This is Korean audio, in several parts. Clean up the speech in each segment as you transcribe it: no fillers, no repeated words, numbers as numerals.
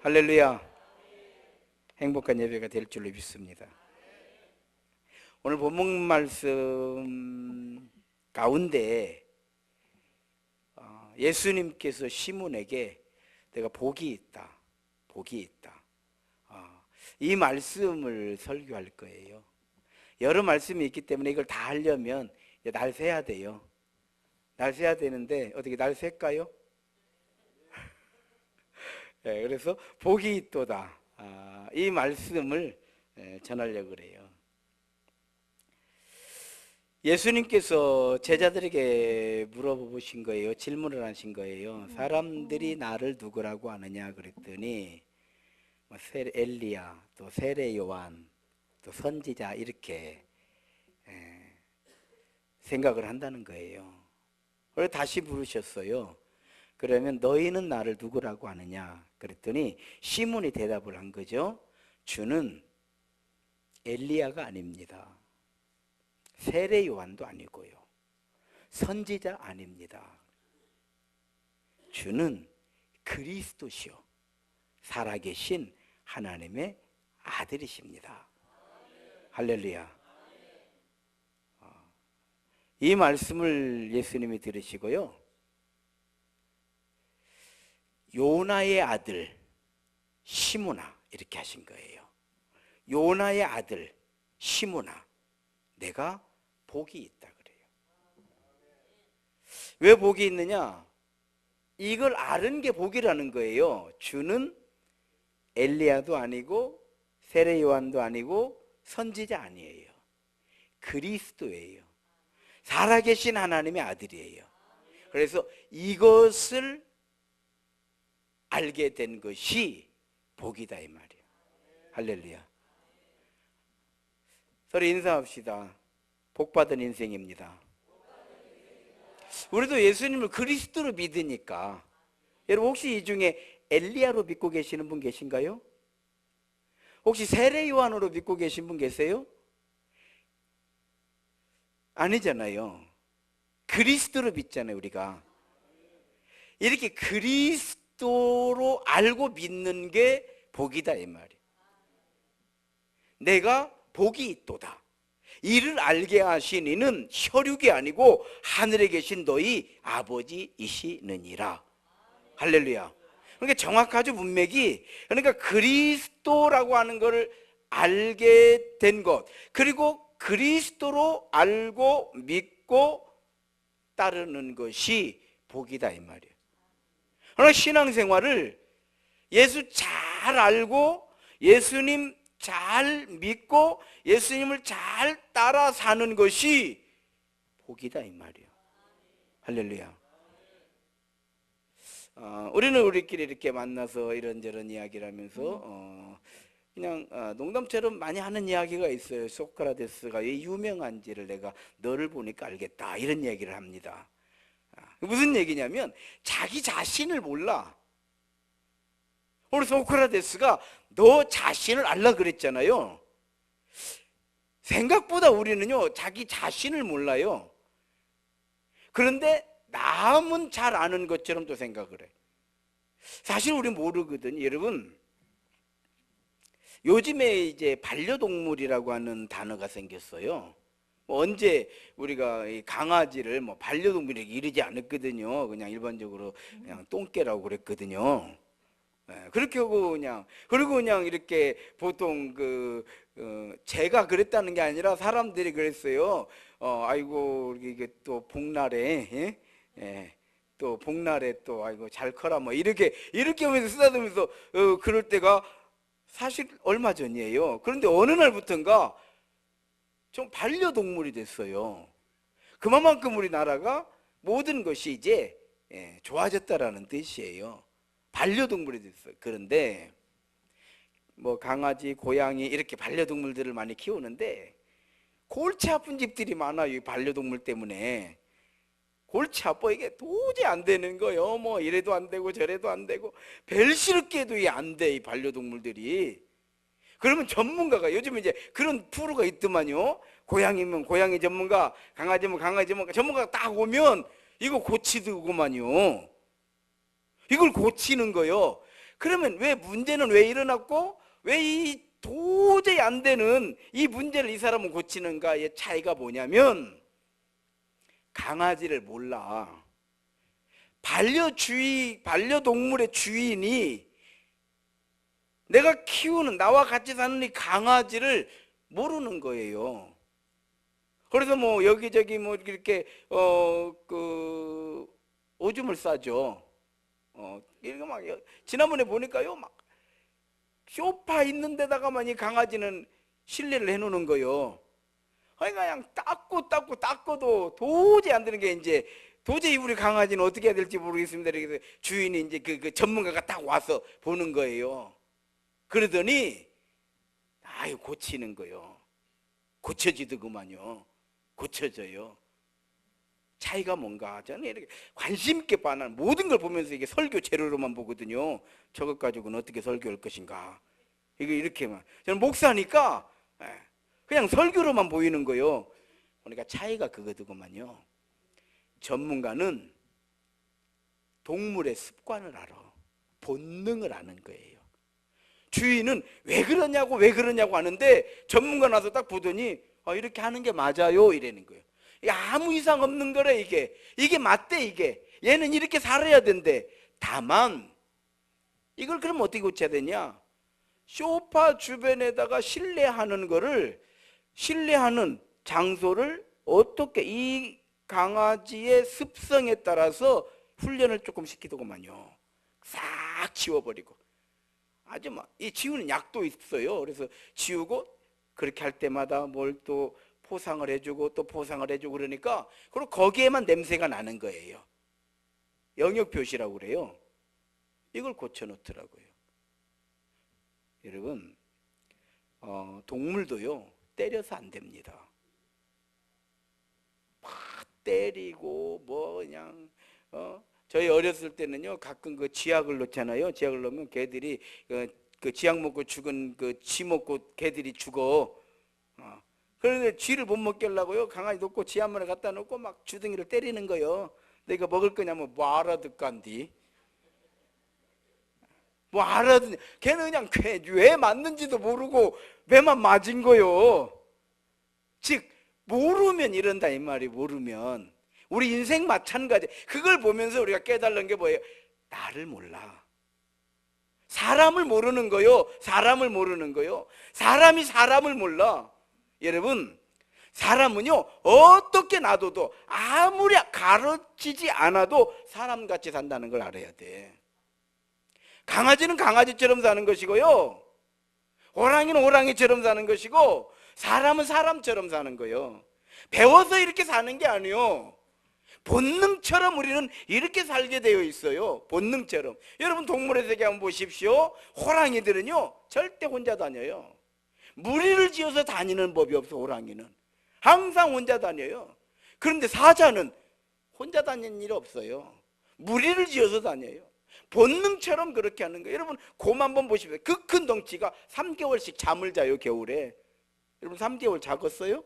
할렐루야. 행복한 예배가 될 줄로 믿습니다. 오늘 본문 말씀 가운데 예수님께서 시몬에게 내가 복이 있다, 복이 있다, 이 말씀을 설교할 거예요. 여러 말씀이 있기 때문에 이걸 다 하려면 날 세야 돼요. 날 세야 되는데 어떻게 날 셀까요? 네, 그래서 복이 있도다, 이 말씀을 전하려고 그래요. 예수님께서 제자들에게 물어보신 거예요. 질문을 하신 거예요. 사람들이 나를 누구라고 아느냐 그랬더니 엘리야, 또 세례 요한, 또 선지자 이렇게 생각을 한다는 거예요. 그래서 다시 물으셨어요. 그러면 너희는 나를 누구라고 아느냐 그랬더니 시몬이 대답을 한 거죠. 주는 엘리야가 아닙니다. 세례 요한도 아니고요. 선지자 아닙니다. 주는 그리스도시요 살아계신 하나님의 아들이십니다. 할렐루야. 이 말씀을 예수님이 들으시고요. 요나의 아들 시몬아 이렇게 하신 거예요. 요나의 아들 시몬아, 내가 복이 있다 그래요. 왜 복이 있느냐? 이걸 아는 게 복이라는 거예요. 주는 엘리야도 아니고 세례 요한도 아니고 선지자 아니에요. 그리스도예요. 살아계신 하나님의 아들이에요. 그래서 이것을 알게 된 것이 복이다 이 말이에요. 할렐루야. 서로 인사합시다. 복받은 인생입니다. 우리도 예수님을 그리스도로 믿으니까. 여러분 혹시 이 중에 엘리야로 믿고 계시는 분 계신가요? 혹시 세례 요한으로 믿고 계신 분 계세요? 아니잖아요. 그리스도로 믿잖아요 우리가. 이렇게 그리스도로 알고 믿는 게 복이다 이 말이에요. 내가 복이 있도다. 이를 알게 하신 이는 혈육이 아니고 하늘에 계신 너희 아버지이시느니라. 할렐루야. 그러니까 정확하죠 문맥이. 그러니까 그리스도라고 하는 것을 알게 된 것, 그리고 그리스도로 알고 믿고 따르는 것이 복이다 이 말이에요. 그러나 신앙생활을 예수 잘 알고 예수님 잘 믿고 예수님을 잘 따라 사는 것이 복이다 이 말이에요. 할렐루야. 우리는 우리끼리 이렇게 만나서 이런저런 이야기를 하면서 그냥 농담처럼 많이 하는 이야기가 있어요. 소크라테스가 왜 유명한지를 내가 너를 보니까 알겠다 이런 얘기를 합니다. 무슨 얘기냐면 자기 자신을 몰라. 오늘 소크라테스가 너 자신을 알라 그랬잖아요. 생각보다 우리는요 자기 자신을 몰라요. 그런데 남은 잘 아는 것처럼 또 생각을 해. 사실 우리 모르거든. 여러분 요즘에 이제 반려동물이라고 하는 단어가 생겼어요. 언제 우리가 이 강아지를 뭐 반려동물이라고 이러지 않았거든요. 그냥 일반적으로 그냥 똥개라고 그랬거든요. 그렇게 하고 그리고 그냥 이렇게 보통 제가 그랬다는 게 아니라 사람들이 그랬어요. 아이고 이게 또 복날에 또 복날에 또 아이고 잘 커라 뭐 이렇게 하면서 쓰다듬으면서 그럴 때가 사실 얼마 전이에요. 그런데 어느 날부터인가 좀 반려동물이 됐어요. 그만큼 우리나라가 모든 것이 이제 좋아졌다라는 뜻이에요. 반려동물이 됐어요. 그런데 뭐 강아지, 고양이 이렇게 반려동물들을 많이 키우는데 골치 아픈 집들이 많아요. 이 반려동물 때문에. 골치 아파. 이게 도저히 안 되는 거예요. 뭐 이래도 안 되고 저래도 안 되고 별시럽게도 이게 안 돼, 이 반려동물들이. 그러면 전문가가 요즘 이제 그런 프로가 있더만요. 고양이면 고양이 전문가, 강아지면 강아지 전문가, 전문가가 딱 오면 이거 고치더구만요. 이걸 고치는 거요. 그러면 왜 문제는 왜 일어났고 왜 이 도저히 안 되는 이 문제를 이 사람은 고치는가의 차이가 뭐냐면 강아지를 몰라. 반려동물의 주인이 내가 키우는 나와 같이 사는 이 강아지를 모르는 거예요. 그래서 뭐 여기저기 뭐 이렇게 오줌을 싸죠. 이거 막 지난번에 보니까요 막 소파 있는 데다가만 이 강아지는 실내를 해놓는 거예요. 그냥 닦고도 도저히 안 되는 게 이제 도저히 우리 강아지는 어떻게 해야 될지 모르겠습니다. 그래서 주인이 이제 그 전문가가 딱 와서 보는 거예요. 그러더니 아유 고치는 거요. 고쳐지더구만요. 고쳐져요. 차이가 뭔가 저는 이렇게 관심 있게 봐는 모든 걸 보면서 이게 설교 재료로만 보거든요. 저것 가지고는 어떻게 설교할 것인가. 이거 이렇게만 저는 목사니까 그냥 설교로만 보이는 거요. 그러니까 차이가 그거더구만요. 전문가는 동물의 습관을 알아. 본능을 아는 거예요. 주인은 왜 그러냐고 하는데 전문가 나서 딱 보더니 이렇게 하는 게 맞아요 이러는 거예요. 아무 이상 없는 거래. 이게 맞대. 이게 얘는 이렇게 살아야 된대. 다만 이걸 그럼 어떻게 고쳐야 되냐, 소파 주변에다가 실내하는 장소를 어떻게 이 강아지의 습성에 따라서 훈련을 조금 시키더구만요. 싹 지워버리고. 아주 막 이 지우는 약도 있어요. 그래서 지우고 그렇게 할 때마다 뭘 또 포상을 해주고 또 포상을 해주고 그러니까 그리고 거기에만 냄새가 나는 거예요. 영역 표시라고 그래요. 이걸 고쳐놓더라고요. 여러분 동물도요 때려서 안 됩니다. 막 때리고 뭐 그냥 저희 어렸을 때는요 가끔 그 쥐약을 넣잖아요. 쥐약을 넣으면 개들이 그 쥐약 먹고 죽은 그 쥐 먹고 개들이 죽어. 그런데 쥐를 못 먹게 하려고요 강아지 놓고 쥐 한 마리 갖다 놓고 막 주둥이를 때리는 거예요. 내가 먹을 거냐면 뭐 알아듣간디. 뭐 알아듣. 걔는 그냥 왜 맞는지도 모르고 왜만 맞은 거요. 즉 모르면 이런다 이 말이. 모르면 우리 인생 마찬가지. 그걸 보면서 우리가 깨달는 게 뭐예요? 나를 몰라. 사람을 모르는 거요. 사람을 모르는 거요. 사람이 사람을 몰라. 여러분 사람은요 어떻게 놔둬도 아무리 가르치지 않아도 사람같이 산다는 걸 알아야 돼. 강아지는 강아지처럼 사는 것이고요, 호랑이는 호랑이처럼 사는 것이고, 사람은 사람처럼 사는 거예요. 배워서 이렇게 사는 게 아니에요. 본능처럼 우리는 이렇게 살게 되어 있어요. 본능처럼. 여러분 동물의 세계 한번 보십시오. 호랑이들은요 절대 혼자 다녀요. 무리를 지어서 다니는 법이 없어. 호랑이는 항상 혼자 다녀요. 그런데 사자는 혼자 다니는 일이 없어요. 무리를 지어서 다녀요. 본능처럼 그렇게 하는 거예요. 여러분 곰 한번 보십시오. 그 큰 덩치가 3개월씩 잠을 자요. 겨울에. 여러분 3개월 자겠어요?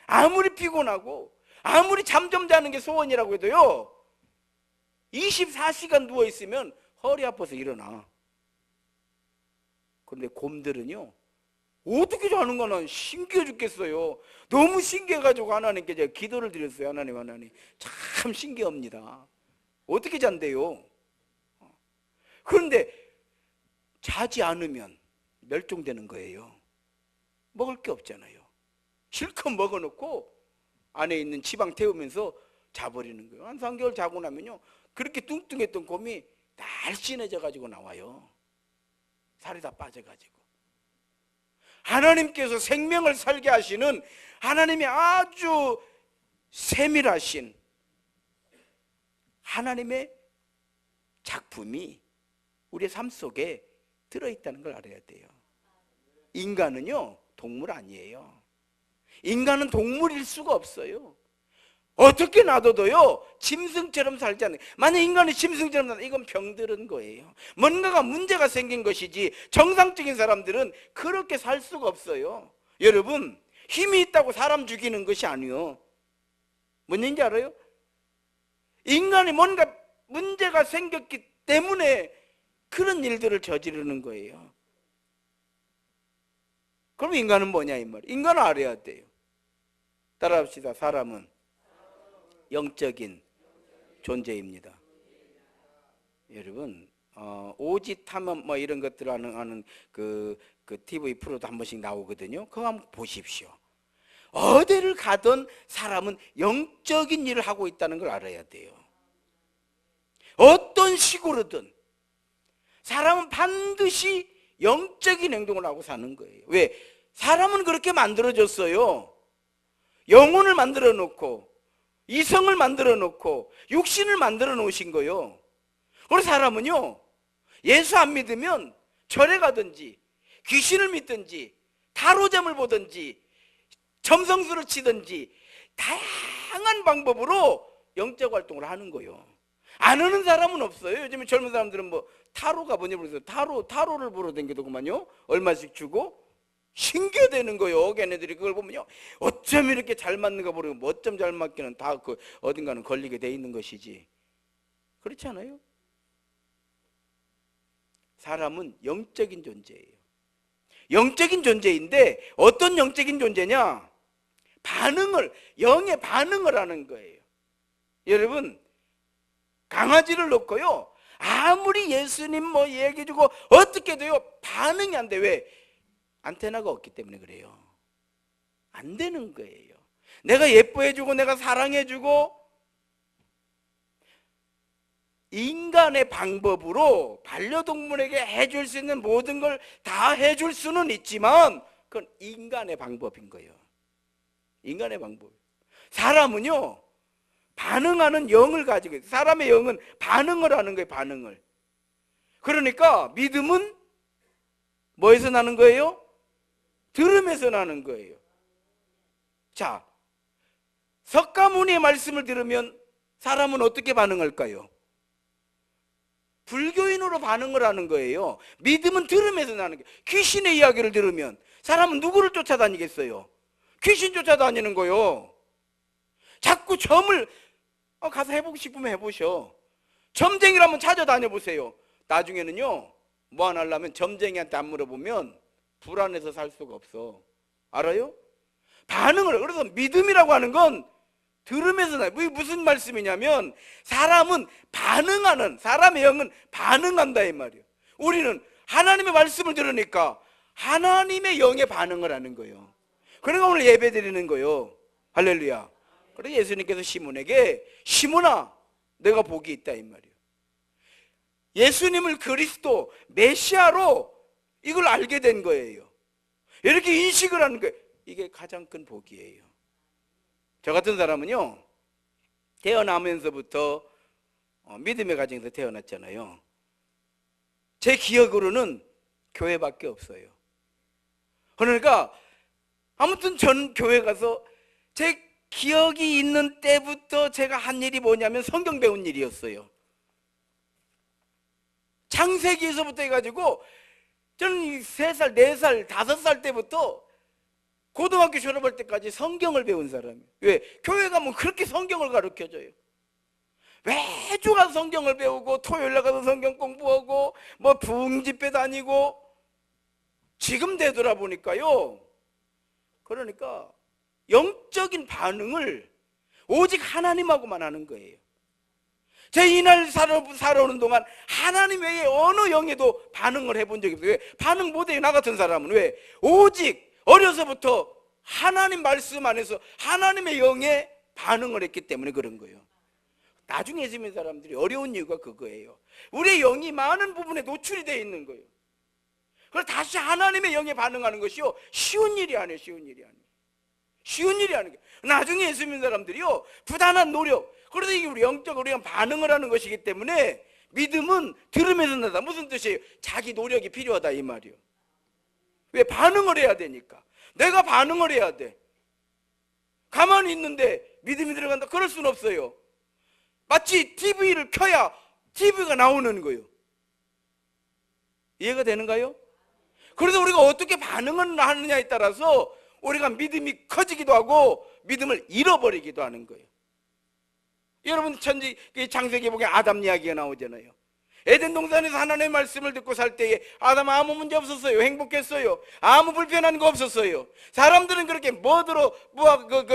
아무리 피곤하고 아무리 잠 좀 자는 게 소원이라고 해도요 24시간 누워있으면 허리 아파서 일어나. 그런데 곰들은요 어떻게 자는가 난 신기해 죽겠어요. 너무 신기해가지고 하나님께 제가 기도를 드렸어요. 하나님 참 신기합니다. 어떻게 잔대요? 그런데 자지 않으면 멸종되는 거예요. 먹을 게 없잖아요. 실컷 먹어놓고 안에 있는 지방 태우면서 자버리는 거예요. 한 3개월 자고 나면요 그렇게 뚱뚱했던 곰이 날씬해져 가지고 나와요. 살이 다 빠져가지고. 하나님께서 생명을 살게 하시는 하나님이 아주 세밀하신 하나님의 작품이 우리의 삶 속에 들어있다는 걸 알아야 돼요. 인간은요 동물 아니에요. 인간은 동물일 수가 없어요. 어떻게 놔둬도요 짐승처럼 살지 않는. 만약 인간이 짐승처럼 살면 이건 병들은 거예요. 뭔가가 문제가 생긴 것이지 정상적인 사람들은 그렇게 살 수가 없어요. 여러분 힘이 있다고 사람 죽이는 것이 아니에요. 뭔 얘기인지 알아요? 인간이 뭔가 문제가 생겼기 때문에 그런 일들을 저지르는 거예요. 그럼 인간은 뭐냐 이 말이에요. 인간은 알아야 돼요. 따라합시다. 사람은 영적인 존재입니다. 여러분, 오지 탐험 뭐 이런 것들 하는 그 TV 프로도 한 번씩 나오거든요. 그거 한번 보십시오. 어디를 가든 사람은 영적인 일을 하고 있다는 걸 알아야 돼요. 어떤 식으로든 사람은 반드시 영적인 행동을 하고 사는 거예요. 왜? 사람은 그렇게 만들어졌어요. 영혼을 만들어 놓고 이성을 만들어 놓고 육신을 만들어 놓으신 거예요. 그래서 사람은요, 예수 안 믿으면 절에 가든지 귀신을 믿든지 타로점을 보든지 점성술을 치든지 다양한 방법으로 영적 활동을 하는 거예요. 안 하는 사람은 없어요. 요즘에 젊은 사람들은 뭐 타로가 뭐냐 그래서 타로를 보러 다니더구만요. 얼마씩 주고 신기되는 거예요. 걔네들이 그걸 보면요, 어쩜 이렇게 잘 맞는가 모르고 뭐 어쩜 잘 맞기는 다 그 어딘가는 걸리게 돼 있는 것이지. 그렇지 않아요? 사람은 영적인 존재예요. 영적인 존재인데 어떤 영적인 존재냐? 영의 반응을 하는 거예요. 여러분, 강아지를 놓고요, 아무리 예수님 뭐 얘기해주고 어떻게 돼요? 반응이 안 돼. 왜? 안테나가 없기 때문에 그래요. 안 되는 거예요. 내가 예뻐해주고 내가 사랑해주고 인간의 방법으로 반려동물에게 해줄 수 있는 모든 걸 다 해줄 수는 있지만 그건 인간의 방법인 거예요. 인간의 방법. 사람은요, 반응하는 영을 가지고 있어요. 사람의 영은 반응을 하는 거예요. 반응을. 그러니까 믿음은 뭐에서 나는 거예요? 들음에서 나는 거예요. 자, 석가모니의 말씀을 들으면 사람은 어떻게 반응할까요? 불교인으로 반응을 하는 거예요. 믿음은 들음에서 나는 거예요. 귀신의 이야기를 들으면 사람은 누구를 쫓아다니겠어요? 귀신 쫓아다니는 거요. 자꾸 점을 가서 해보고 싶으면 해보셔. 점쟁이를 한번 찾아다녀 보세요. 나중에는요, 뭐 하나 하려면 점쟁이한테 안 물어보면 불안해서 살 수가 없어. 알아요? 반응을. 그래서 믿음이라고 하는 건 들으면서 나요. 무슨 말씀이냐면 사람은 반응하는, 사람의 영은 반응한다 이 말이에요. 우리는 하나님의 말씀을 들으니까 하나님의 영에 반응을 하는 거예요. 그러니까 오늘 예배 드리는 거예요. 할렐루야. 그래서 예수님께서 시몬에게, 시몬아, 내가 복이 있다 이 말이에요. 예수님을 그리스도 메시아로 이걸 알게 된 거예요. 이렇게 인식을 하는 거예요. 이게 가장 큰 복이에요. 저 같은 사람은요, 태어나면서부터 믿음의 가정에서 태어났잖아요. 제 기억으로는 교회밖에 없어요. 그러니까 아무튼 전 교회 가서 제 기억이 있는 때부터 제가 한 일이 뭐냐면 성경 배운 일이었어요. 창세기에서부터 해가지고 저는 3살, 4살, 5살 때부터 고등학교 졸업할 때까지 성경을 배운 사람이에요. 왜? 교회 가면 그렇게 성경을 가르쳐줘요. 매주 가서 성경을 배우고 토요일날 가서 성경 공부하고 뭐 부흥집회 다니고. 지금 되돌아보니까요, 그러니까 영적인 반응을 오직 하나님하고만 하는 거예요. 제 이날 살아오는 동안 하나님 외에 어느 영에도 반응을 해본 적이 없어요. 왜? 반응 못해요. 나 같은 사람은. 왜? 오직 어려서부터 하나님 말씀 안에서 하나님의 영에 반응을 했기 때문에 그런 거예요. 나중에 예수 믿는 사람들이 어려운 이유가 그거예요. 우리의 영이 많은 부분에 노출이 되어 있는 거예요. 그래서 다시 하나님의 영에 반응하는 것이요, 쉬운 일이 아니에요. 쉬운 일이 아니에요. 쉬운 일이 아니에요. 나중에 예수 믿는 사람들이요, 부단한 노력, 그래서 이게 우리 영적으로 우리가 반응을 하는 것이기 때문에 믿음은 들으면서 나다. 무슨 뜻이에요? 자기 노력이 필요하다 이 말이에요. 왜? 반응을 해야 되니까. 내가 반응을 해야 돼. 가만히 있는데 믿음이 들어간다? 그럴 수는 없어요. 마치 TV를 켜야 TV가 나오는 거예요. 이해가 되는가요? 그래서 우리가 어떻게 반응을 하느냐에 따라서 우리가 믿음이 커지기도 하고 믿음을 잃어버리기도 하는 거예요. 여러분, 창세기 보면 아담 이야기가 나오잖아요. 에덴 동산에서 하나님의 말씀을 듣고 살 때에 아담 아무 문제 없었어요. 행복했어요. 아무 불편한 거 없었어요. 사람들은 그렇게 뭐들어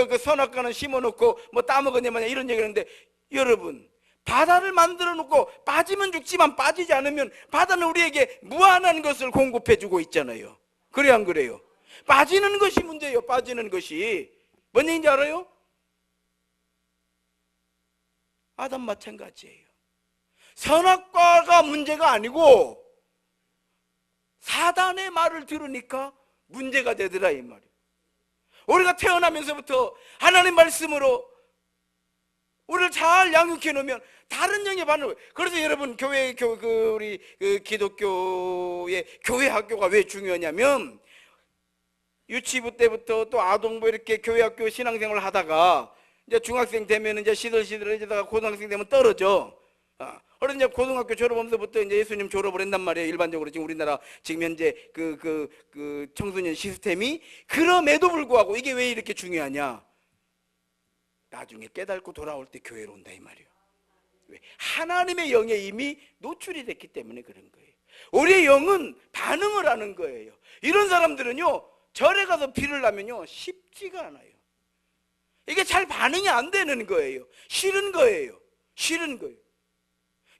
그 선악과는 심어놓고 뭐 따먹었냐 마냐 이런 얘기를 하는데, 여러분, 바다를 만들어 놓고 빠지면 죽지만 빠지지 않으면 바다는 우리에게 무한한 것을 공급해 주고 있잖아요. 그래 안 그래요? 빠지는 것이 문제예요. 빠지는 것이 뭔 얘기인지 알아요? 아담 마찬가지예요. 선악과가 문제가 아니고 사단의 말을 들으니까 문제가 되더라 이 말이에요. 우리가 태어나면서부터 하나님 말씀으로 우리를 잘 양육해 놓으면 다른 영의 반응. 그래서 여러분 우리 기독교의 교회 학교가 왜 중요하냐면, 유치부 때부터 또 아동부 이렇게 교회 학교 신앙생활을 하다가 이제 중학생 되면 이제 시들시들해지다가 고등학생 되면 떨어져. 그래서 이제 고등학교 졸업하면서부터 이제 예수님 졸업을 했단 말이에요. 일반적으로 지금 우리나라 지금 현재 그 청소년 시스템이. 그럼에도 불구하고 이게 왜 이렇게 중요하냐? 나중에 깨닫고 돌아올 때 교회로 온다 이 말이에요. 왜? 하나님의 영에 이미 노출이 됐기 때문에 그런 거예요. 우리의 영은 반응을 하는 거예요. 이런 사람들은요, 절에 가서 비를 나면요 쉽지가 않아요. 이게 잘 반응이 안 되는 거예요. 싫은 거예요. 싫은 거예요.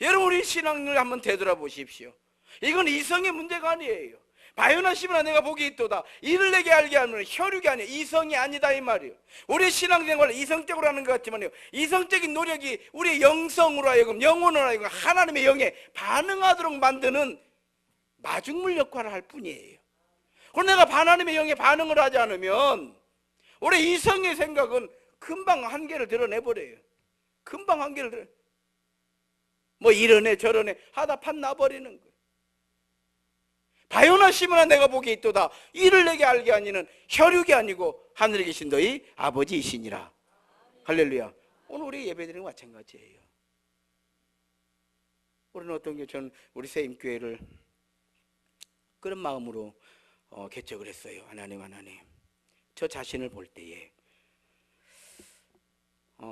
여러분, 우리 신앙을 한번 되돌아보십시오. 이건 이성의 문제가 아니에요. 바요나 시므나 내가 복이 있도다. 이를 내게 알게 하면 혈육이 아니에요. 이성이 아니다 이 말이에요. 우리의 신앙생활을 이성적으로 하는 것 같지만요, 이성적인 노력이 우리의 영성으로 하여금, 영혼으로 하여금 하나님의 영에 반응하도록 만드는 마중물 역할을 할 뿐이에요. 그럼 내가 하나님의 영에 반응을 하지 않으면 우리 이성의 생각은 금방 한계를 드러내버려요. 금방 한계를 드러내. 뭐 이러네 저러네 하다 판 나버리는 거예요. 바요나 시므나 내가 복이 있도다. 이를 내게 알게 하니는 혈육이 아니고 하늘에 계신 너희 아버지이시니라. 할렐루야. 오늘 우리 예배드리는 거 마찬가지예요. 우리는 어떤 게, 전 우리 세임교회를 그런 마음으로 개척을 했어요. 하나님 저 자신을 볼 때에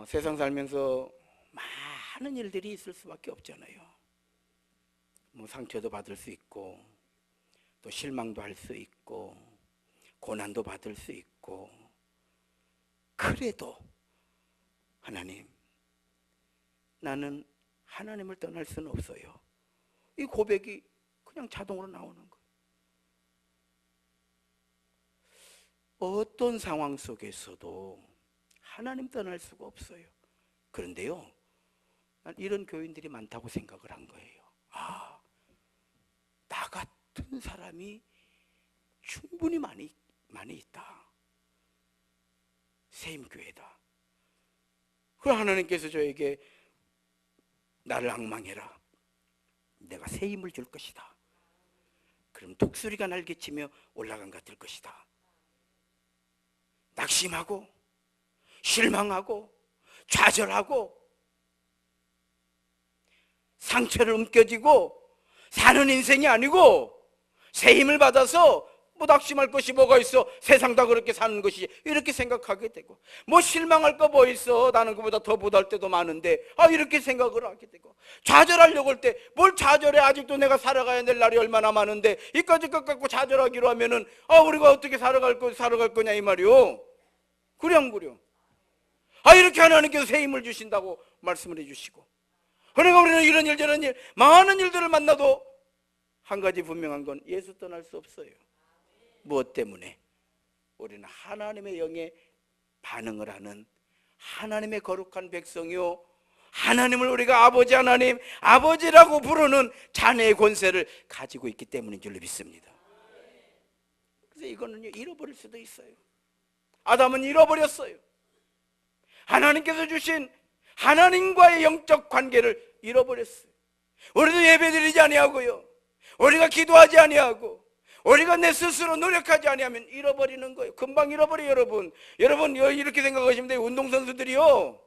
세상 살면서 많은 일들이 있을 수밖에 없잖아요. 뭐 상처도 받을 수 있고, 또 실망도 할 수 있고, 고난도 받을 수 있고. 그래도 하나님, 나는 하나님을 떠날 수는 없어요. 이 고백이 그냥 자동으로 나오는 거예요. 어떤 상황 속에서도 하나님 떠날 수가 없어요. 그런데요, 난 이런 교인들이 많다고 생각을 한 거예요. 나 같은 사람이 충분히 많이 있다. 세임교회다. 그럼 하나님께서 저에게 나를 앙망해라. 내가 새 힘을 줄 것이다. 그럼 독수리가 날개치며 올라간 것 같을 것이다. 낙심하고 실망하고 좌절하고 상처를 움켜쥐고 사는 인생이 아니고, 새 힘을 받아서 뭐 낙심할 것이 뭐가 있어, 세상 다 그렇게 사는 것이, 이렇게 생각하게 되고, 뭐 실망할 거 뭐 있어, 나는 그보다 더 못할 때도 많은데, 이렇게 생각을 하게 되고, 좌절하려고 할 때 뭘 좌절해, 아직도 내가 살아가야 될 날이 얼마나 많은데 이까지 것 갖고 좌절하기로 하면은 우리가 어떻게 살아갈 거냐 이 말이요. 그래 안 그래? 이렇게 하나님께서 새 힘을 주신다고 말씀을 해주시고, 그러니까 우리는 이런 일 저런 일 많은 일들을 만나도 한 가지 분명한 건 예수 떠날 수 없어요. 무엇 때문에? 우리는 하나님의 영에 반응을 하는 하나님의 거룩한 백성이요, 하나님을 우리가 아버지 하나님, 아버지라고 부르는 자녀의 권세를 가지고 있기 때문인 줄로 믿습니다. 그래서 이거는요, 잃어버릴 수도 있어요. 아담은 잃어버렸어요. 하나님께서 주신 하나님과의 영적 관계를 잃어버렸어요. 우리도 예배드리지 아니하고요, 우리가 기도하지 아니하고, 우리가 내 스스로 노력하지 아니하면 잃어버리는 거예요. 금방 잃어버려요. 여러분 이렇게 생각하시면 돼요. 운동선수들이요,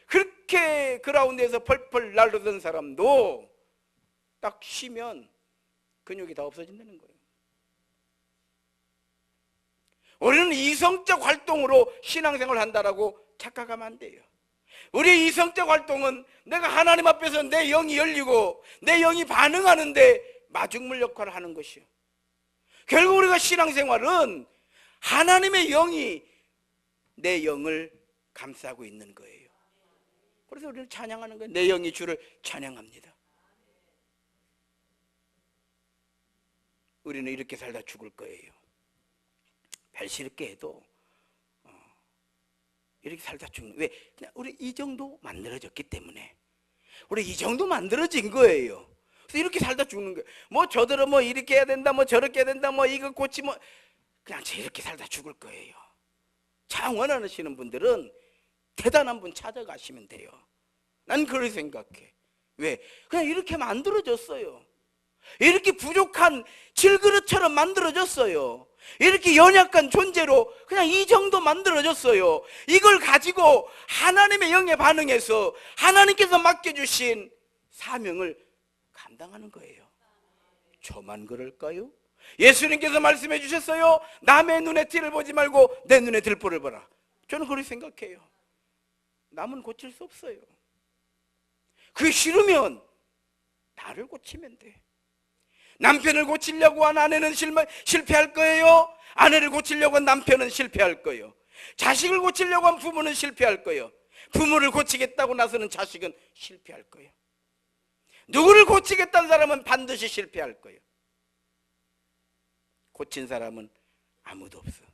그렇게 그라운드에서 펄펄 날르던 사람도 딱 쉬면 근육이 다 없어진다는 거예요. 우리는 이성적 활동으로 신앙생활을 한다라고 착각하면 안 돼요. 우리의 이성적 활동은 내가 하나님 앞에서 내 영이 열리고 내 영이 반응하는데 마중물 역할을 하는 것이요. 결국 우리가 신앙생활은 하나님의 영이 내 영을 감싸고 있는 거예요. 그래서 우리는 찬양하는 거예요. 내 영이 주를 찬양합니다. 우리는 이렇게 살다 죽을 거예요. 별시럽게 해도 이렇게 살다 죽는. 왜? 그냥 우리 이 정도 만들어졌기 때문에. 우리 이 정도 만들어진 거예요. 그래서 이렇게 살다 죽는 거예요. 뭐 저들은 뭐 이렇게 해야 된다, 뭐 저렇게 해야 된다, 뭐 이거 고치면 그냥 이렇게 살다 죽을 거예요. 참 원하시는 분들은 대단한 분 찾아가시면 돼요. 난 그렇게 생각해. 왜? 그냥 이렇게 만들어졌어요. 이렇게 부족한 질그릇처럼 만들어졌어요. 이렇게 연약한 존재로 그냥 이 정도 만들어졌어요. 이걸 가지고 하나님의 영에 반응해서 하나님께서 맡겨주신 사명을 감당하는 거예요. 저만 그럴까요? 예수님께서 말씀해 주셨어요. 남의 눈에 티를 보지 말고 내 눈에 들보를 보라. 저는 그렇게 생각해요. 남은 고칠 수 없어요. 그게 싫으면 나를 고치면 돼. 남편을 고치려고 한 아내는 실패할 거예요. 아내를 고치려고 한 남편은 실패할 거예요. 자식을 고치려고 한 부모는 실패할 거예요. 부모를 고치겠다고 나서는 자식은 실패할 거예요. 누구를 고치겠다는 사람은 반드시 실패할 거예요. 고친 사람은 아무도 없어.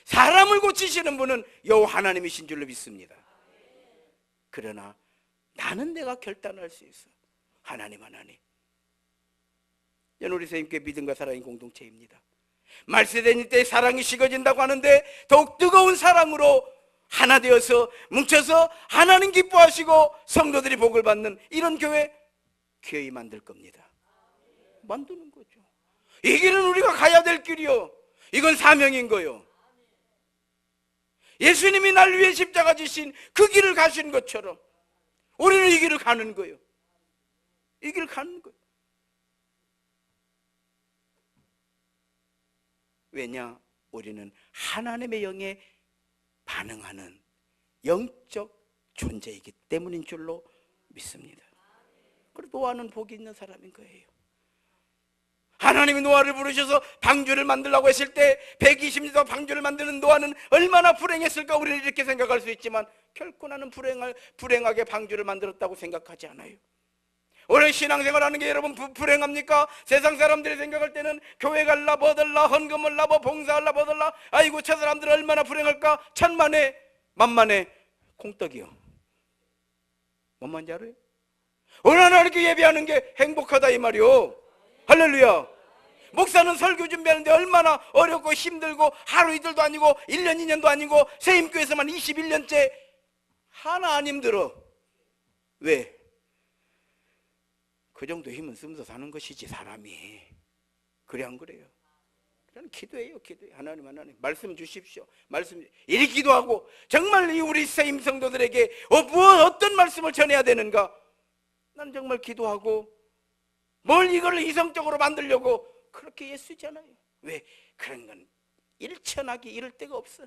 사람을 고치시는 분은 여호와 하나님이신 줄로 믿습니다. 그러나 나는 내가 결단할 수 있어. 하나님. 우리 선생님께 믿음과 사랑의 공동체입니다. 말세된 이때 사랑이 식어진다고 하는데 더욱 뜨거운 사랑으로 하나 되어서 뭉쳐서 하나님 기뻐하시고 성도들이 복을 받는 이런 교회 기어이 만들 겁니다. 만드는 거죠. 이 길은 우리가 가야 될 길이요. 이건 사명인 거요. 예수님이 날 위해 십자가 지신 그 길을 가신 것처럼 우리는 이 길을 가는 거예요. 이 길을 가는 거예요. 왜냐? 우리는 하나님의 영에 반응하는 영적 존재이기 때문인 줄로 믿습니다. 그리고 노아는 복이 있는 사람인 거예요. 하나님이 노아를 부르셔서 방주를 만들라고 했을 때 120년 방주를 만드는 노아는 얼마나 불행했을까 우리는 이렇게 생각할 수 있지만 결코 나는 불행하게 방주를 만들었다고 생각하지 않아요. 오늘 신앙생활하는 게 여러분 불행합니까? 세상 사람들이 생각할 때는 교회 갈라 뭐달라 헌금을 라 뭐 봉사할라 뭐달라 아이고 저 사람들은 얼마나 불행할까? 천만에 만만에 콩떡이요. 뭔 말인지 알아요? 오늘 하나님께 예배하는 게 행복하다 이 말이요. 할렐루야. 목사는 설교 준비하는데 얼마나 어렵고 힘들고 하루 이틀도 아니고 1년 2년도 아니고 세임교회에서만 21년째 하나 안 힘들어. 왜? 그 정도 힘은 쓰면서 사는 것이지 사람이. 그래 안 그래요? 그냥 기도해요. 하나님 말씀 주십시오. 이리 기도하고 정말 우리 세임 성도들에게 어떤 말씀을 전해야 되는가? 난 정말 기도하고 뭘 이걸 이성적으로 만들려고 그렇게 애쓰잖아요. 왜? 그런 건 일천하기 이럴 데가 없어.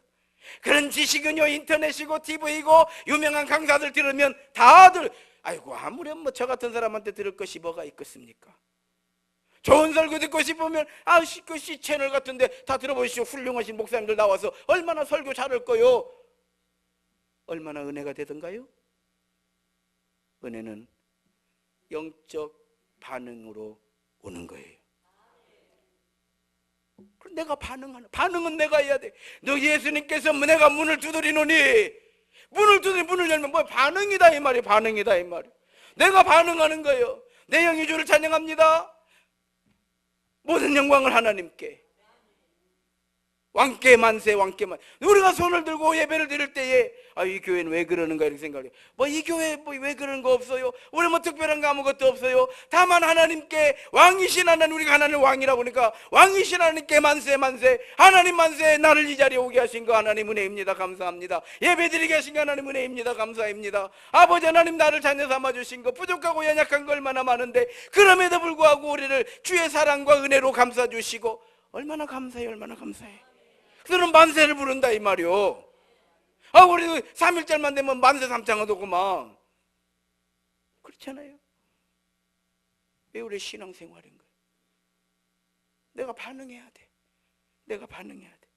그런 지식은요 인터넷이고 TV고 유명한 강사들 들으면 다들 아이고 아무렴 뭐 저 같은 사람한테 들을 것이 뭐가 있겠습니까? 좋은 설교 듣고 싶으면 그 C 채널 같은데 다 들어보시오. 훌륭하신 목사님들 나와서 얼마나 설교 잘할 거요. 얼마나 은혜가 되던가요? 은혜는 영적 반응으로 오는 거예요. 내가 반응은 내가 해야 돼. 너 예수님께서 내가 문을 두드리노니 문을 열면 뭐 반응이다 이 말이에요. 반응이다 이 말이에요. 내가 반응하는 거예요. 내 영이 주를 찬양합니다. 모든 영광을 하나님께. 왕께 만세. 우리가 손을 들고 예배를 드릴 때에 이 교회는 왜 그러는가 이렇게 생각해요. 이 교회 왜 그런 거 없어요? 우리 특별한 거 아무것도 없어요. 다만 하나님께 왕이신 하나님, 우리가 하나님 왕이라고 하니까 왕이신 하나님께 만세. 하나님 만세. 나를 이 자리에 오게 하신 거 하나님 은혜입니다. 감사합니다. 예배 드리게 하신 거 하나님 은혜입니다. 감사합니다. 아버지 하나님 나를 자녀 삼아 주신 거 부족하고 연약한 거 얼마나 많은데 그럼에도 불구하고 우리를 주의 사랑과 은혜로 감싸 주시고 얼마나 감사해. 그들은 만세를 부른다 이 말이요. 우리 3일절만 되면 만세 삼창을 오고 막 그렇잖아요. 왜 우리 신앙생활인 거예요? 내가 반응해야 돼. 내가 반응해야 돼.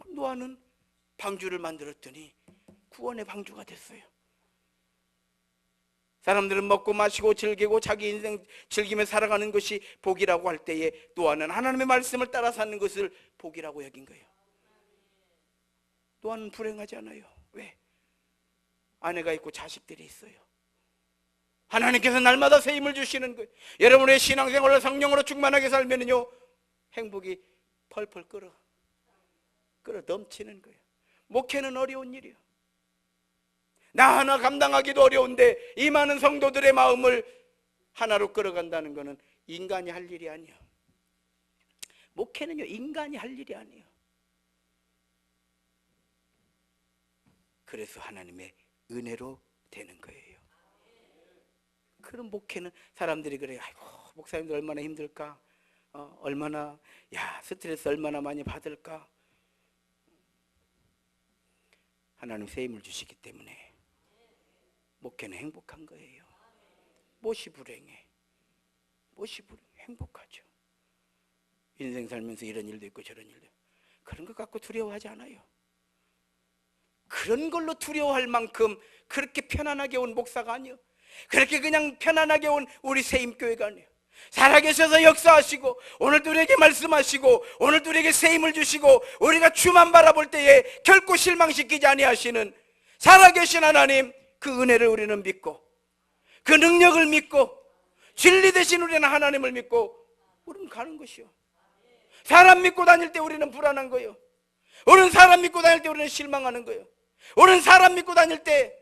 노아는 방주를 만들었더니 구원의 방주가 됐어요. 사람들은 먹고 마시고 즐기고 자기 인생 즐기며 살아가는 것이 복이라고 할 때에 노아는 하나님의 말씀을 따라 사는 것을 복이라고 여긴 거예요. 노아는 불행하지 않아요. 왜? 아내가 있고 자식들이 있어요. 하나님께서 날마다 새 힘을 주시는 거예요. 여러분의 신앙생활을 성령으로 충만하게 살면요 행복이 펄펄 끓어 넘치는 거예요. 목회는 어려운 일이에요. 나 하나 감당하기도 어려운데 이 많은 성도들의 마음을 하나로 끌어간다는 것은 인간이 할 일이 아니에요. 목회는요 인간이 할 일이 아니에요. 그래서 하나님의 은혜로 되는 거예요. 그런 목회는 사람들이 그래요. 아이고 목사님들 얼마나 힘들까, 얼마나 스트레스 얼마나 많이 받을까. 하나님 새 힘을 주시기 때문에 목회는 행복한 거예요. 무엇이 불행해? 행복하죠. 인생 살면서 이런 일도 있고 저런 일도 있고 그런 것 갖고 두려워하지 않아요. 그런 걸로 두려워할 만큼 그렇게 편안하게 온 목사가 아니에요. 그렇게 그냥 편안하게 온 우리 새힘교회가 아니에요. 살아계셔서 역사하시고 오늘도 우리에게 말씀하시고 오늘도 우리에게 새 힘을 주시고 우리가 주만 바라볼 때에 결코 실망시키지 아니하시는 살아계신 하나님, 그 은혜를 우리는 믿고 그 능력을 믿고 진리 되신 우리는 하나님을 믿고 우리는 가는 것이요. 사람 믿고 다닐 때 우리는 불안한 거예요. 우리는 사람 믿고 다닐 때 우리는 실망하는 거예요. 우리는 사람 믿고 다닐 때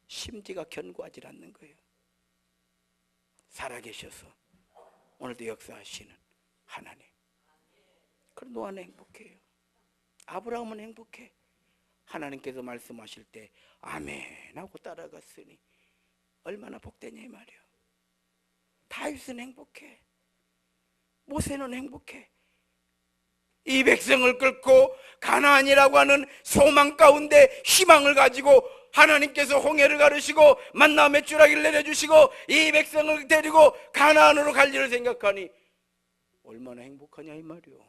심지가 견고하지 않는 거예요. 살아계셔서 오늘도 역사하시는 하나님. 그럼 노아는 행복해요. 아브라함은 행복해. 하나님께서 말씀하실 때 아멘 하고 따라갔으니 얼마나 복되냐 이 말이에요. 다윗은 행복해. 모세는 행복해. 이 백성을 끌고 가나안이라고 하는 소망 가운데 희망을 가지고 하나님께서 홍해를 가르시고 만나 맷주라기를 내려주시고 이 백성을 데리고 가나안으로 갈 일을 생각하니 얼마나 행복하냐 이 말이요.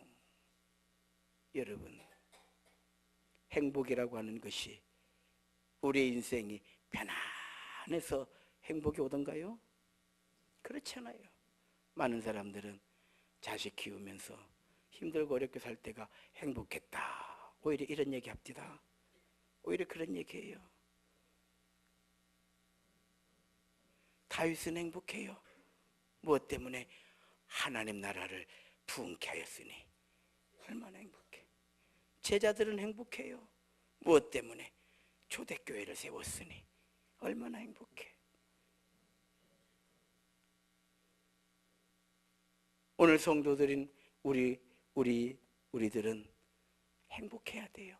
여러분, 행복이라고 하는 것이 우리의 인생이 편안해서 행복이 오던가요? 그렇잖아요. 많은 사람들은 자식 키우면서 힘들고 어렵게 살 때가 행복했다. 오히려 이런 얘기 합디다. 오히려 그런 얘기예요. 다윗은 행복해요. 무엇 때문에? 하나님 나라를 부흥케 하였으니. 얼마나 행복해. 제자들은 행복해요. 무엇 때문에? 초대교회를 세웠으니. 얼마나 행복해. 오늘 성도들인 우리들은 행복해야 돼요.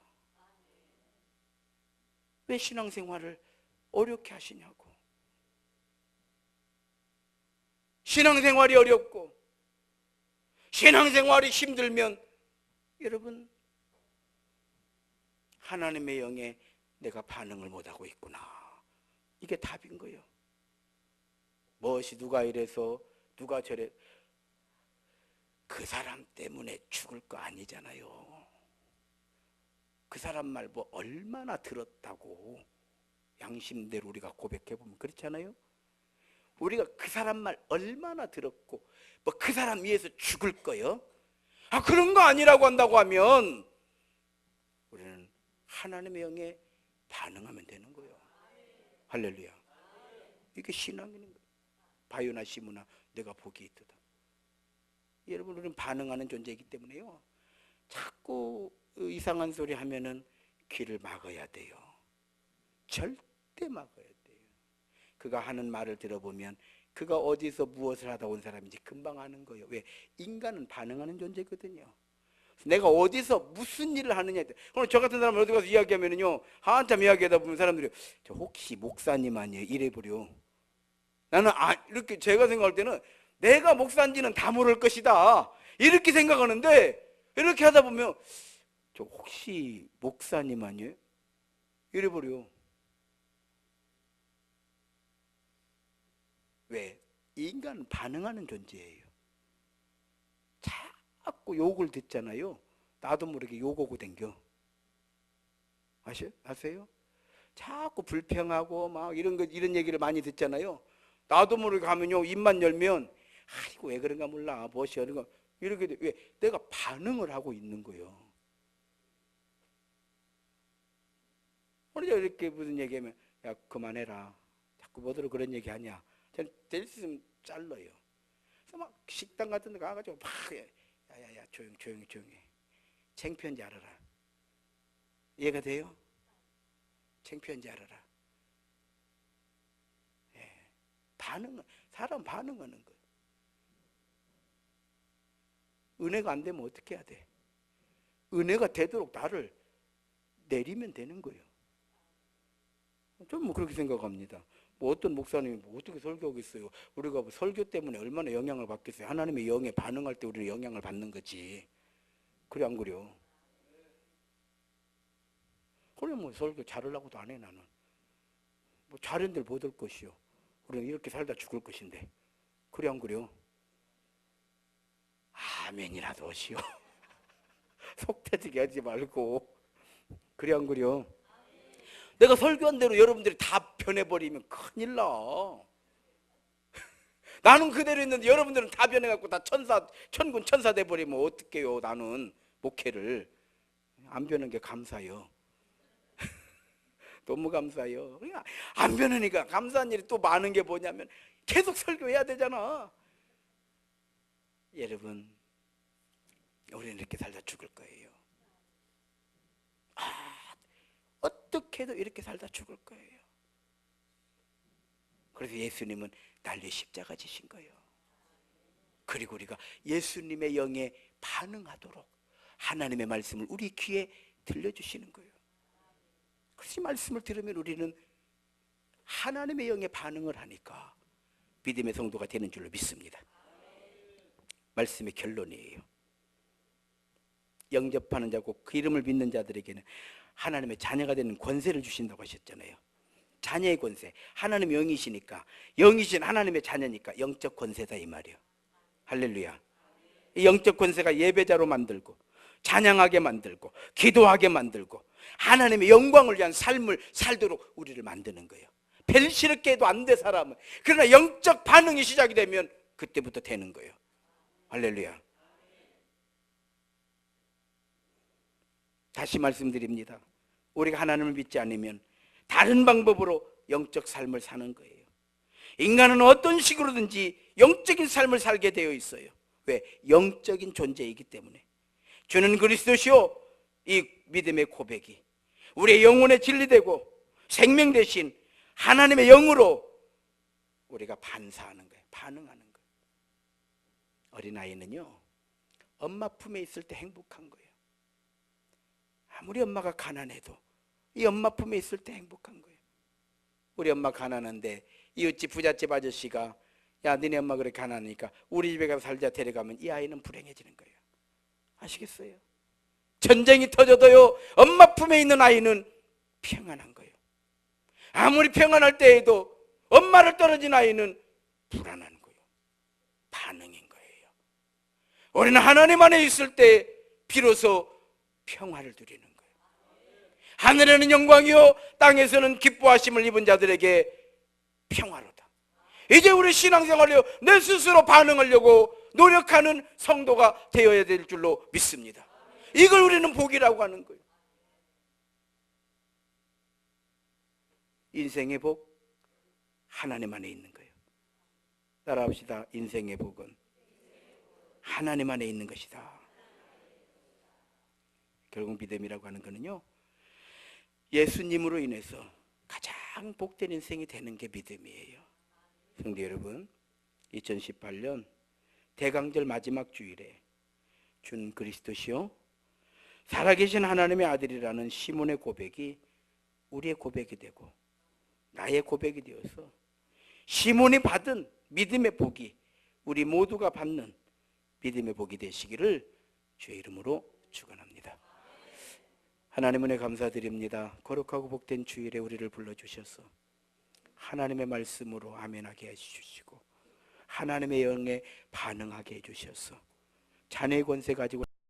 왜 신앙생활을 어렵게 하시냐고. 신앙생활이 어렵고 신앙생활이 힘들면 여러분, 하나님의 영에 내가 반응을 못하고 있구나. 이게 답인 거예요. 무엇이 누가 이래서 누가 저래, 그 사람 때문에 죽을 거 아니잖아요. 그 사람 말 뭐 얼마나 들었다고 양심대로 우리가 고백해보면 그렇잖아요. 우리가 그 사람 말 얼마나 들었고 뭐 그 사람 위해서 죽을 거요? 그런 거 아니라고 한다고 하면 우리는 하나님의 영에 반응하면 되는 거예요. 할렐루야. 이게 신앙인 거예요. 바요나 시므나 내가 복이 있도다. 여러분, 우리는 반응하는 존재이기 때문에요, 자꾸 이상한 소리 하면은 귀를 막아야 돼요. 절대 막아야 돼요. 그가 하는 말을 들어보면 그가 어디서 무엇을 하다 온 사람인지 금방 아는 거예요. 왜? 인간은 반응하는 존재거든요. 내가 어디서 무슨 일을 하느냐. 오늘 저 같은 사람 어디 가서 이야기하면은요, 한참 이야기하다 보면 사람들이 저 혹시 목사님 아니에요? 이래버려. 나는 이렇게 제가 생각할 때는 내가 목사인지는 다 모를 것이다, 이렇게 생각하는데 이렇게 하다 보면 저 혹시 목사님 아니에요? 이래버려. 왜? 인간은 반응하는 존재예요. 자꾸 욕을 듣잖아요. 나도 모르게 욕하고 댕겨. 아세요? 자꾸 불평하고 막 이런 얘기를 많이 듣잖아요. 나도 모르게 가면요, 입만 열면 아이고 왜 그런가 몰라, 뭐시 그런가 이렇게 돼. 왜? 내가 반응을 하고 있는 거예요. 오늘 이렇게 무슨 얘기하면 야 그만해라, 자꾸 뭐더러 그런 얘기 하냐, 저는 될 수 있으면 잘라요. 그래서 막 식당 같은 데 가가지고 막 야야야 조용히 창피한지 알아라. 이해가 돼요? 창피한지 알아라. 예. 사람 반응하는 거예요. 은혜가 안 되면 어떻게 해야 돼? 은혜가 되도록 나를 내리면 되는 거예요. 저는 뭐 그렇게 생각합니다. 뭐 어떤 목사님이 뭐 어떻게 설교하겠어요? 우리가 뭐 설교 때문에 얼마나 영향을 받겠어요? 하나님의 영에 반응할 때 우리는 영향을 받는 거지. 그래 안 그래요? 그래 뭐 설교 잘하려고도 안 해 나는. 뭐 잘한들 못할 것이요. 우리는 이렇게 살다 죽을 것인데. 그래 안 그래요? 아멘이라도 하시오. 속 터지게 하지 말고. 그래 안 그래요? 내가 설교한 대로 여러분들이 다 변해버리면 큰일 나. 나는 그대로 있는데 여러분들은 다 변해갖고 다 천군 천사 돼버리면 어떡해요. 나는 목회를 안 변한 게 감사해요. 너무 감사해요. 안 변하니까 감사한 일이 또 많은 게 뭐냐면 계속 설교해야 되잖아. 여러분, 우리는 이렇게 살다 죽을 거예요. 어떻게 해도 이렇게 살다 죽을 거예요. 그래서 예수님은 날려 십자가 지신 거예요. 그리고 우리가 예수님의 영에 반응하도록 하나님의 말씀을 우리 귀에 들려주시는 거예요. 그래서 이 말씀을 들으면 우리는 하나님의 영에 반응을 하니까 믿음의 성도가 되는 줄로 믿습니다. 말씀의 결론이에요. 영접하는 자고 그 이름을 믿는 자들에게는 하나님의 자녀가 되는 권세를 주신다고 하셨잖아요. 자녀의 권세. 하나님의 영이시니까, 영이신 하나님의 자녀니까 영적 권세다 이 말이에요. 할렐루야. 이 영적 권세가 예배자로 만들고 찬양하게 만들고 기도하게 만들고 하나님의 영광을 위한 삶을 살도록 우리를 만드는 거예요. 벨시르게 해도 안 돼 사람은. 그러나 영적 반응이 시작이 되면 그때부터 되는 거예요. 할렐루야. 다시 말씀드립니다. 우리가 하나님을 믿지 않으면 다른 방법으로 영적 삶을 사는 거예요. 인간은 어떤 식으로든지 영적인 삶을 살게 되어 있어요. 왜? 영적인 존재이기 때문에. 주는 그리스도시요, 이 믿음의 고백이 우리의 영혼에 진리되고 생명 대신 하나님의 영으로 우리가 반사하는 거예요. 반응하는 거예요. 어린아이는요, 엄마 품에 있을 때 행복한 거예요. 아무리 엄마가 가난해도 이 엄마 품에 있을 때 행복한 거예요. 우리 엄마 가난한데 이웃집 부잣집 아저씨가 야 너네 엄마 그렇게 가난하니까 우리 집에 가서 살자 데려가면 이 아이는 불행해지는 거예요. 아시겠어요? 전쟁이 터져도요 엄마 품에 있는 아이는 평안한 거예요. 아무리 평안할 때에도 엄마를 떨어진 아이는 불안한 거예요. 반응인 거예요. 우리는 하나님 안에 있을 때 비로소 평화를 누리는 거예요. 하늘에는 영광이요 땅에서는 기뻐하심을 입은 자들에게 평화로다. 이제 우리 신앙생활로 내 스스로 반응하려고 노력하는 성도가 되어야 될 줄로 믿습니다. 이걸 우리는 복이라고 하는 거예요. 인생의 복 하나님 안에 있는 거예요. 따라합시다. 인생의 복은 하나님 안에 있는 것이다. 결국 믿음이라고 하는 거는요, 예수님으로 인해서 가장 복된 인생이 되는 게 믿음이에요. 성도 여러분, 2018년 대강절 마지막 주일에 준 그리스도시요 살아계신 하나님의 아들이라는 시몬의 고백이 우리의 고백이 되고 나의 고백이 되어서 시몬이 받은 믿음의 복이 우리 모두가 받는 믿음의 복이 되시기를 주의 이름으로 축원합니다. 하나님 은혜 감사드립니다. 거룩하고 복된 주일에 우리를 불러주셔서 하나님의 말씀으로 아멘하게 해주시고 하나님의 영에 반응하게 해주셔서 자녀의 권세 가지고